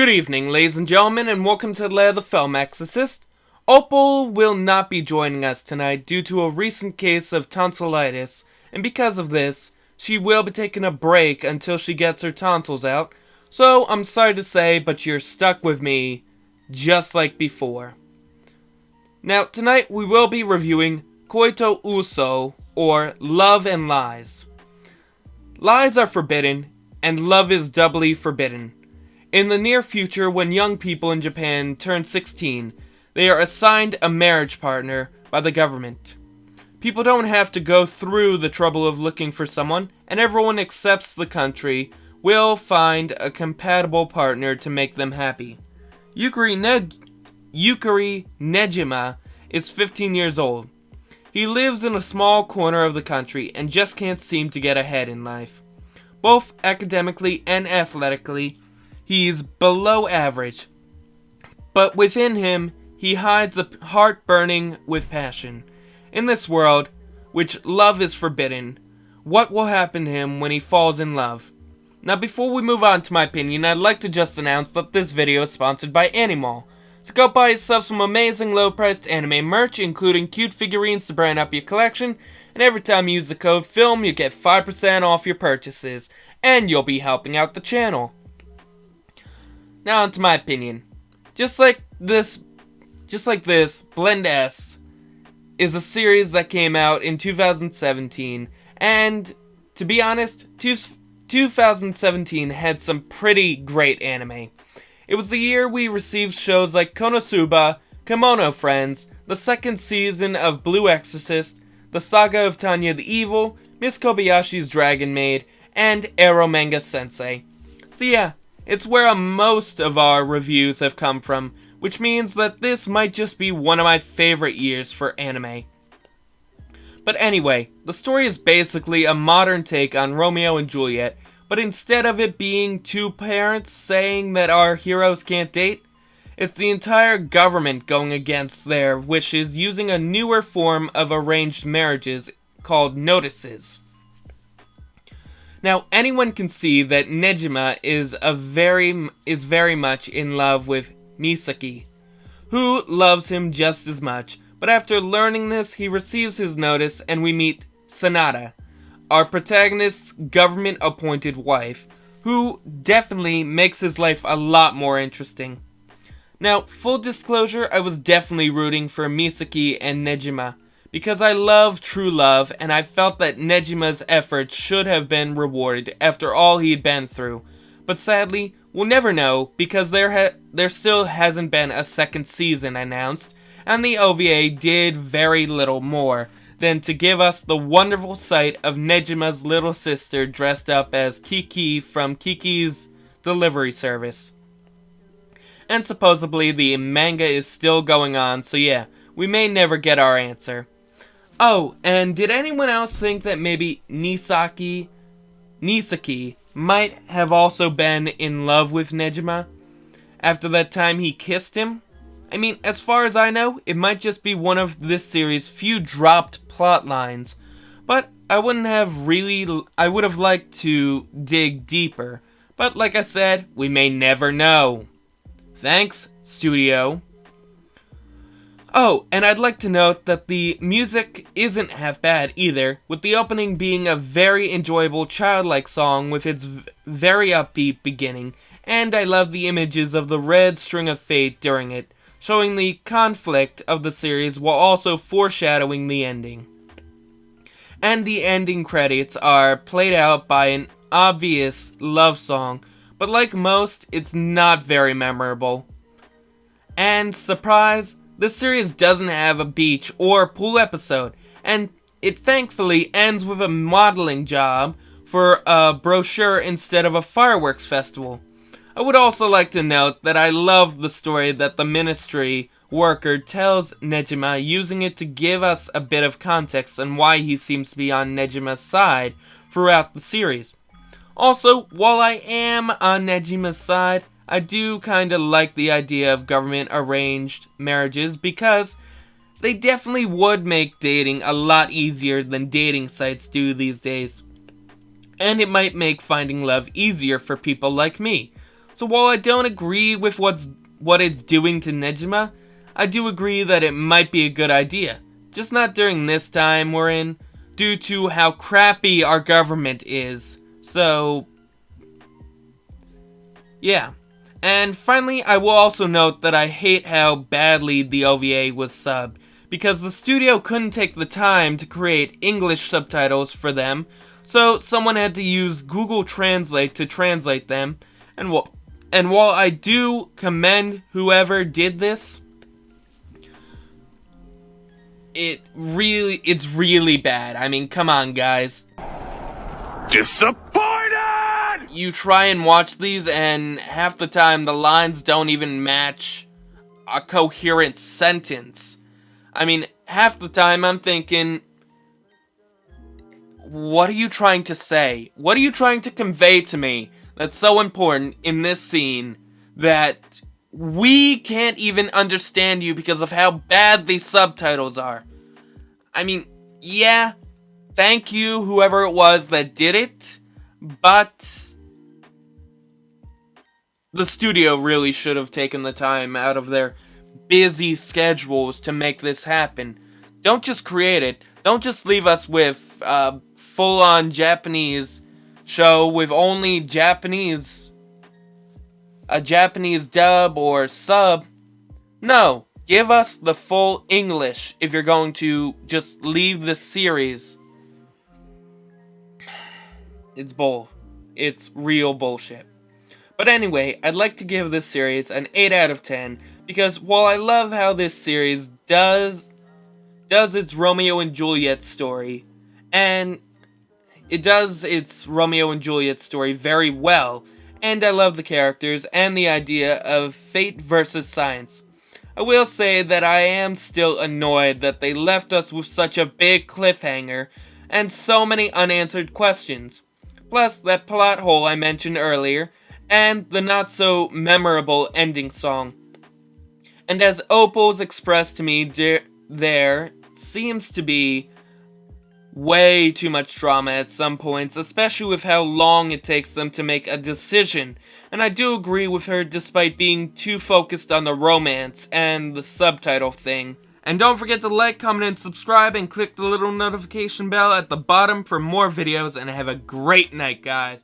Good evening, ladies and gentlemen, and welcome to Lair the Film Exorcist. Opal will not be joining us tonight due to a recent case of tonsillitis, and because of this, she will be taking a break until she gets her tonsils out. So, I'm sorry to say, but you're stuck with me, just like before. Now, tonight we will be reviewing Koito Uso, or Love and Lies. Lies are forbidden, and love is doubly forbidden. In the near future, when young people in Japan turn 16, they are assigned a marriage partner by the government. People don't have to go through the trouble of looking for someone, and everyone accepts the country will find a compatible partner to make them happy. Yukari Nejima is 15 years old. He lives in a small corner of the country and just can't seem to get ahead in life. Both academically and athletically, he's below average, but within him, he hides a heart burning with passion. In this world, which love is forbidden, what will happen to him when he falls in love? Now, before we move on to my opinion, I'd like to just announce that this video is sponsored by Animal. So go buy yourself some amazing low-priced anime merch, including cute figurines to brighten up your collection, and every time you use the code FILM, you get 5% off your purchases, and you'll be helping out the channel. Now onto my opinion. Just like this, Blend S is a series that came out in 2017, and to be honest, 2017 had some pretty great anime. It was the year we received shows like Konosuba, Kemono Friends, the second season of Blue Exorcist, the Saga of Tanya the Evil, Miss Kobayashi's Dragon Maid, and Arrow Manga Sensei. So yeah, it's where most of our reviews have come from, which means that this might just be one of my favorite years for anime. But anyway, the story is basically a modern take on Romeo and Juliet, but instead of it being two parents saying that our heroes can't date, it's the entire government going against their wishes using a newer form of arranged marriages called notices. Now, anyone can see that Nejima is very much in love with Misaki, who loves him just as much, but after learning this, he receives his notice and we meet Sanada, our protagonist's government-appointed wife, who definitely makes his life a lot more interesting. Now, full disclosure, I was definitely rooting for Misaki and Nejima, because I love true love, and I felt that Nejima's efforts should have been rewarded after all he'd been through. But sadly, we'll never know, because there still hasn't been a second season announced, and the OVA did very little more than to give us the wonderful sight of Nejima's little sister dressed up as Kiki from Kiki's Delivery Service. And supposedly the manga is still going on, so yeah, we may never get our answer. Oh, and did anyone else think that maybe Nisaki might have also been in love with Nejima after that time he kissed him? I mean, as far as I know, it might just be one of this series' few dropped plot lines, but I would have liked to dig deeper, but like I said, we may never know. Thanks, studio. Oh, and I'd like to note that the music isn't half bad either, with the opening being a very enjoyable childlike song with its very upbeat beginning, and I love the images of the red string of fate during it, showing the conflict of the series while also foreshadowing the ending. And the ending credits are played out by an obvious love song, but like most, it's not very memorable. And surprise, this series doesn't have a beach or pool episode, and it thankfully ends with a modeling job for a brochure instead of a fireworks festival. I would also like to note that I love the story that the ministry worker tells Nejima, using it to give us a bit of context on why he seems to be on Nejima's side throughout the series. Also, while I am on Nejima's side, I do kinda like the idea of government-arranged marriages because they definitely would make dating a lot easier than dating sites do these days. And it might make finding love easier for people like me. So while I don't agree with what it's doing to Nejima, I do agree that it might be a good idea. Just not during this time we're in, due to how crappy our government is. So, yeah. And finally, I will also note that I hate how badly the OVA was subbed, because the studio couldn't take the time to create English subtitles for them, so someone had to use Google Translate to translate them, and while I do commend whoever did this, it's really bad. I mean, come on, guys. Disappointed! You try and watch these, and half the time the lines don't even match a coherent sentence. I mean, half the time I'm thinking, what are you trying to say? What are you trying to convey to me that's so important in this scene that we can't even understand you because of how bad these subtitles are? I mean, yeah, thank you, whoever it was that did it, but the studio really should have taken the time out of their busy schedules to make this happen. Don't just create it. Don't just leave us with a full-on Japanese show with only a Japanese dub or sub. No, give us the full English if you're going to just leave the series. It's real bullshit. But anyway, I'd like to give this series an 8 out of 10, because while I love how this series does its Romeo and Juliet story, and it does its Romeo and Juliet story very well, and I love the characters and the idea of fate versus science, I will say that I am still annoyed that they left us with such a big cliffhanger and so many unanswered questions. Plus that plot hole I mentioned earlier, and the not-so-memorable ending song. And as Opal's expressed to me, there seems to be way too much drama at some points, especially with how long it takes them to make a decision. And I do agree with her despite being too focused on the romance and the subtitle thing. And don't forget to like, comment, and subscribe, and click the little notification bell at the bottom for more videos, and have a great night, guys.